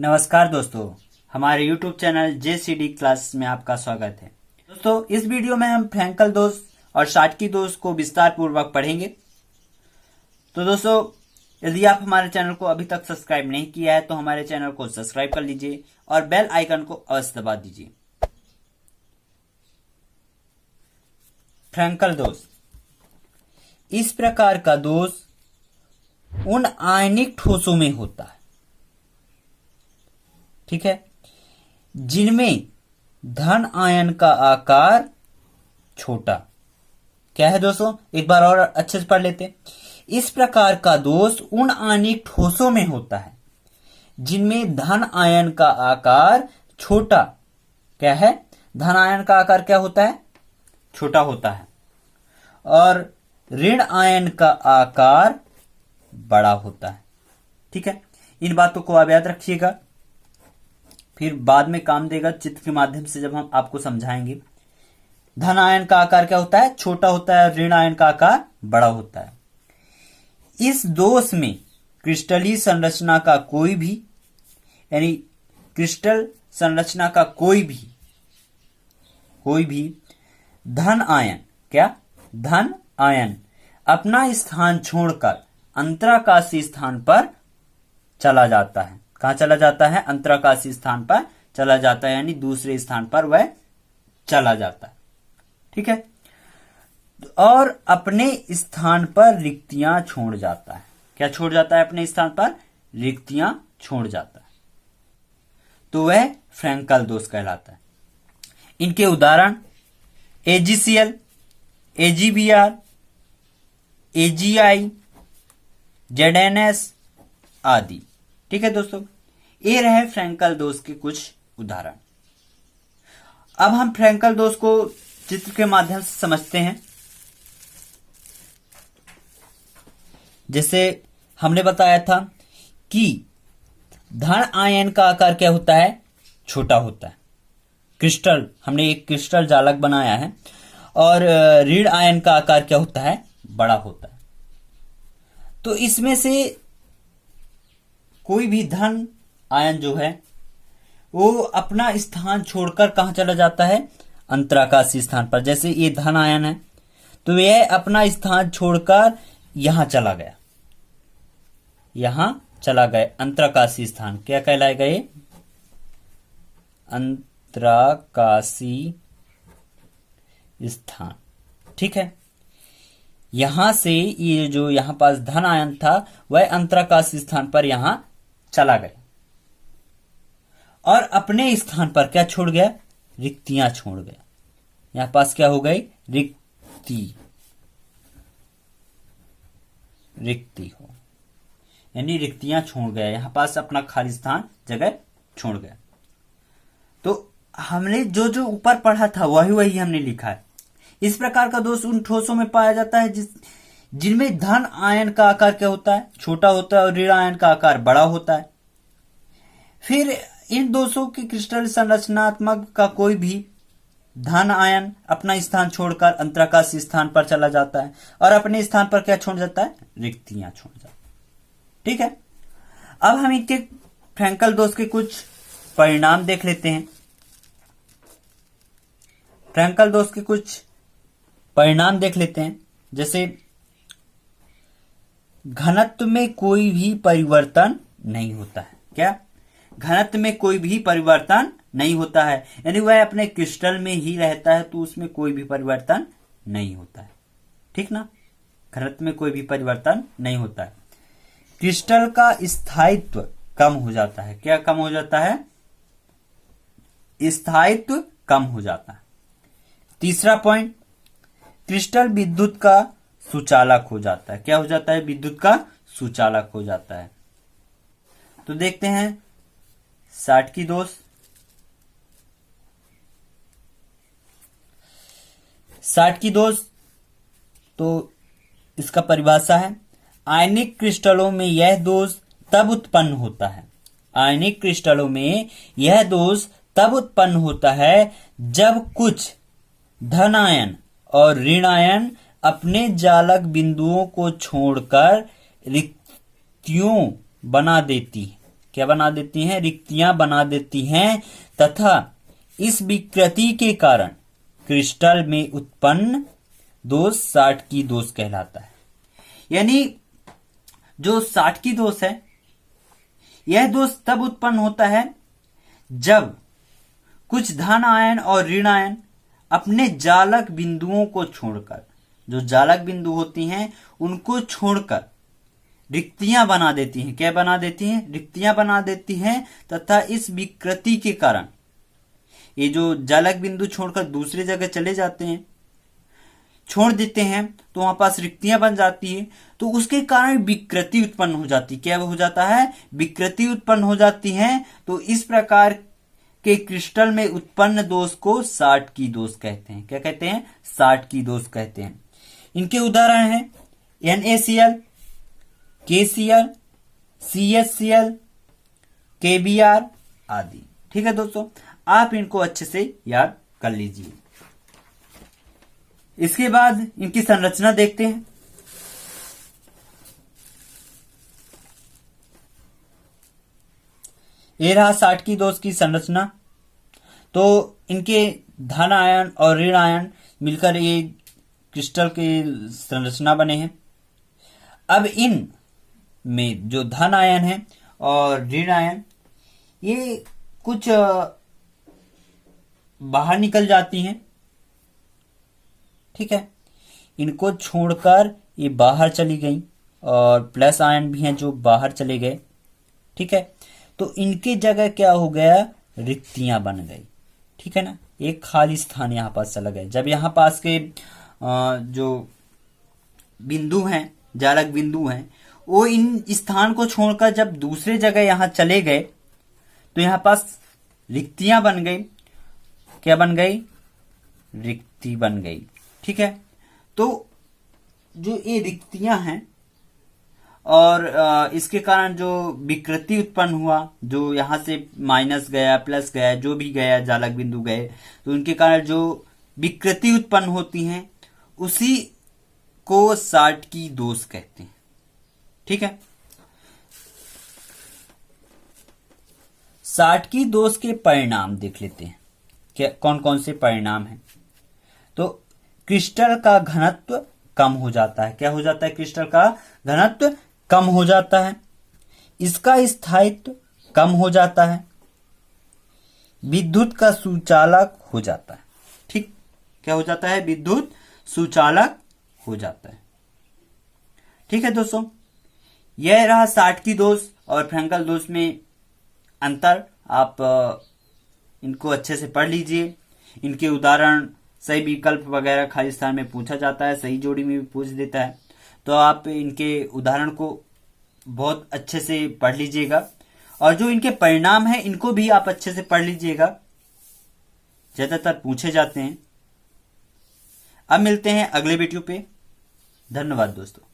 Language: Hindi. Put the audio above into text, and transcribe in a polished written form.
नमस्कार दोस्तों, हमारे YouTube चैनल JCD क्लास में आपका स्वागत है। दोस्तों, इस वीडियो में हम फ्रैंकल दोष और शॉटकी दोष को विस्तार पूर्वक पढ़ेंगे। तो दोस्तों, यदि आप हमारे चैनल को अभी तक सब्सक्राइब नहीं किया है तो हमारे चैनल को सब्सक्राइब कर लीजिए और बेल आइकन को अवश्य दबा दीजिए। फ्रैंकल दोष इस प्रकार का दोष उन आयनिक ठोसों में होता है, ठीक है, जिनमें धन आयन का आकार छोटा। क्या है दोस्तों, एक बार और अच्छे से पढ़ लेते हैं। इस प्रकार का दोष उन आयनिक ठोसों में होता है जिनमें धन आयन का आकार छोटा। क्या है, धन आयन का आकार क्या होता है? छोटा होता है। और ऋण आयन का आकार बड़ा होता है। ठीक है, इन बातों को आप याद रखिएगा, फिर बाद में काम देगा चित्र के माध्यम से जब हम आपको समझाएंगे। धन आयन का आकार क्या होता है? छोटा होता है। ऋण आयन का आकार बड़ा होता है। इस दोष में क्रिस्टलीय संरचना का कोई भी, यानी क्रिस्टल संरचना का कोई भी धन आयन, क्या धन आयन अपना स्थान छोड़कर अंतराकाशीय स्थान पर चला जाता है। कहां चला जाता है? अंतराकाशीय स्थान पर चला जाता है, यानी दूसरे स्थान पर वह चला जाता है। ठीक है, और अपने स्थान पर रिक्तियां छोड़ जाता है। क्या छोड़ जाता है? अपने स्थान पर रिक्तियां छोड़ जाता है, तो वह फ्रैंकल दोष कहलाता है। इनके उदाहरण AgCl, AgBr, AgI, ZnS आदि। ठीक है दोस्तों, ये रहे फ्रैंकल दोष के कुछ उदाहरण। अब हम फ्रैंकल दोष को चित्र के माध्यम से समझते हैं। जैसे हमने बताया था कि धन आयन का आकार क्या होता है? छोटा होता है। क्रिस्टल, हमने एक क्रिस्टल जालक बनाया है, और ऋण आयन का आकार क्या होता है? बड़ा होता है। तो इसमें से कोई भी धन आयन जो है वो अपना स्थान छोड़कर कहां चला जाता है? अंतराकाशीय स्थान पर। जैसे ये धन आयन है तो यह अपना स्थान छोड़कर यहां चला गया, अंतराकाशीय स्थान। क्या कहलाएगा ये? अंतराकाशीय स्थान। ठीक है, यहां से ये जो यहां पास धन आयन था वह अंतराकाशीय स्थान पर यहां चला गया, और अपने स्थान पर क्या छोड़ गया? रिक्तियां छोड़ गया। यहां पास क्या हो गई? रिक्ति हो, यानी रिक्तियां छोड़ गया। यहां पास अपना खाली स्थान जगह छोड़ गया। तो हमने जो जो ऊपर पढ़ा था वही हमने लिखा है। इस प्रकार का दोष उन ठोसों में पाया जाता है जिनमें धन आयन का आकार क्या होता है? छोटा होता है, और ऋण आयन का आकार बड़ा होता है। फिर इन दोषों की क्रिस्टल संरचनात्मक का कोई भी धन आयन अपना स्थान छोड़कर अंतराकाशीय स्थान पर चला जाता है, और अपने स्थान पर क्या छोड़ जाता है? रिक्तियां छोड़ जाता है। ठीक है, अब हम इनके फ्रैंकल दोष के कुछ परिणाम देख लेते हैं। फ्रैंकल दोष के कुछ परिणाम देख लेते हैं। जैसे घनत्व में कोई भी परिवर्तन नहीं होता है। क्या? घनत्व में कोई भी परिवर्तन नहीं होता है, यानी वह अपने क्रिस्टल में ही रहता है, तो उसमें कोई भी परिवर्तन नहीं होता है। ठीक ना, घनत्व में कोई भी परिवर्तन नहीं होता है। क्रिस्टल का स्थायित्व कम हो जाता है। क्या कम हो जाता है? स्थायित्व कम हो जाता है। तीसरा पॉइंट, क्रिस्टल विद्युत का सुचालक हो जाता है। क्या हो जाता है? विद्युत का सुचालक हो जाता है। तो देखते हैं शॉटकी दोष। शॉटकी दोष, तो इसका परिभाषा है, आयनिक क्रिस्टलों में यह दोष तब उत्पन्न होता है। आयनिक क्रिस्टलों में यह दोष तब उत्पन्न होता है जब कुछ धन आयन और ऋण आयन अपने जालक बिंदुओं को छोड़कर रिक्तियों बना देती है। क्या बना देती हैं? रिक्तियां बना देती हैं तथा इस विकृति के कारण क्रिस्टल में उत्पन्न दोष साटकी दोष कहलाता है। यानी जो साटकी दोष है, यह दोष तब उत्पन्न होता है जब कुछ धन आयन और ऋण आयन अपने जालक बिंदुओं को छोड़कर, जो जालक बिंदु होती हैं उनको छोड़कर रिक्तियां बना देती हैं। क्या बना देती हैं? रिक्तियां बना देती हैं तथा इस विकृति के कारण ये जो जालक बिंदु छोड़कर दूसरी जगह चले जाते हैं, छोड़ देते हैं, तो वहां पास रिक्तियां बन जाती है, तो उसके कारण विकृति उत्पन्न हो जाती। क्या हो जाता है? विकृति उत्पन्न हो जाती है। तो इस प्रकार के क्रिस्टल में उत्पन्न दोष को साटकी दोष कहते हैं। क्या कहते हैं? साटकी दोष कहते हैं। इनके उदाहरण हैं NaCl, KCl, CHCl, KBr आदि। ठीक है दोस्तों, आप इनको अच्छे से याद कर लीजिए। इसके बाद इनकी संरचना देखते हैं। ये रहा साटकी दोष की संरचना। तो इनके धन आयन और ऋण आयन मिलकर ये क्रिस्टल की संरचना बने हैं। अब इन में जो धन आयन है और ऋण आयन, ये कुछ बाहर निकल जाती हैं। ठीक है, इनको छोड़कर ये बाहर चली गई और प्लस आयन भी हैं जो बाहर चले गए। ठीक है, तो इनके जगह क्या हो गया? रिक्तियां बन गई। ठीक है ना, एक खाली स्थान यहां पास चला गया। जब यहां पास के जो बिंदु हैं, जालक बिंदु हैं, वो इन स्थान को छोड़कर जब दूसरे जगह यहां चले गए तो यहां पास रिक्तियां बन गई। क्या बन गई? रिक्ति बन गई। ठीक है, तो जो ये रिक्तियां हैं और इसके कारण जो विकृति उत्पन्न हुआ, जो यहां से माइनस गया, प्लस गया, जो भी गया, जालक बिंदु गए, तो उनके कारण जो विकृति उत्पन्न होती हैं उसी को साटकी दोष कहते हैं। ठीक है, साटकी दोष के परिणाम देख लेते हैं। क्या कौन कौन से परिणाम हैं? तो क्रिस्टल का घनत्व कम हो जाता है। क्या हो जाता है? क्रिस्टल का घनत्व कम हो जाता है। इसका स्थायित्व कम हो जाता है। विद्युत का सुचालक हो जाता है। ठीक, क्या हो जाता है? विद्युत सुचालक हो जाता है। ठीक है दोस्तों, यह रहा साटकी दोष और फ्रैंकल दोष में अंतर। आप इनको अच्छे से पढ़ लीजिए। इनके उदाहरण, सही विकल्प वगैरह खाली स्थान में पूछा जाता है, सही जोड़ी में भी पूछ देता है। तो आप इनके उदाहरण को बहुत अच्छे से पढ़ लीजिएगा और जो इनके परिणाम हैं इनको भी आप अच्छे से पढ़ लीजिएगा, ज्यादातर पूछे जाते हैं। अब मिलते हैं अगले वीडियो पे। धन्यवाद दोस्तों।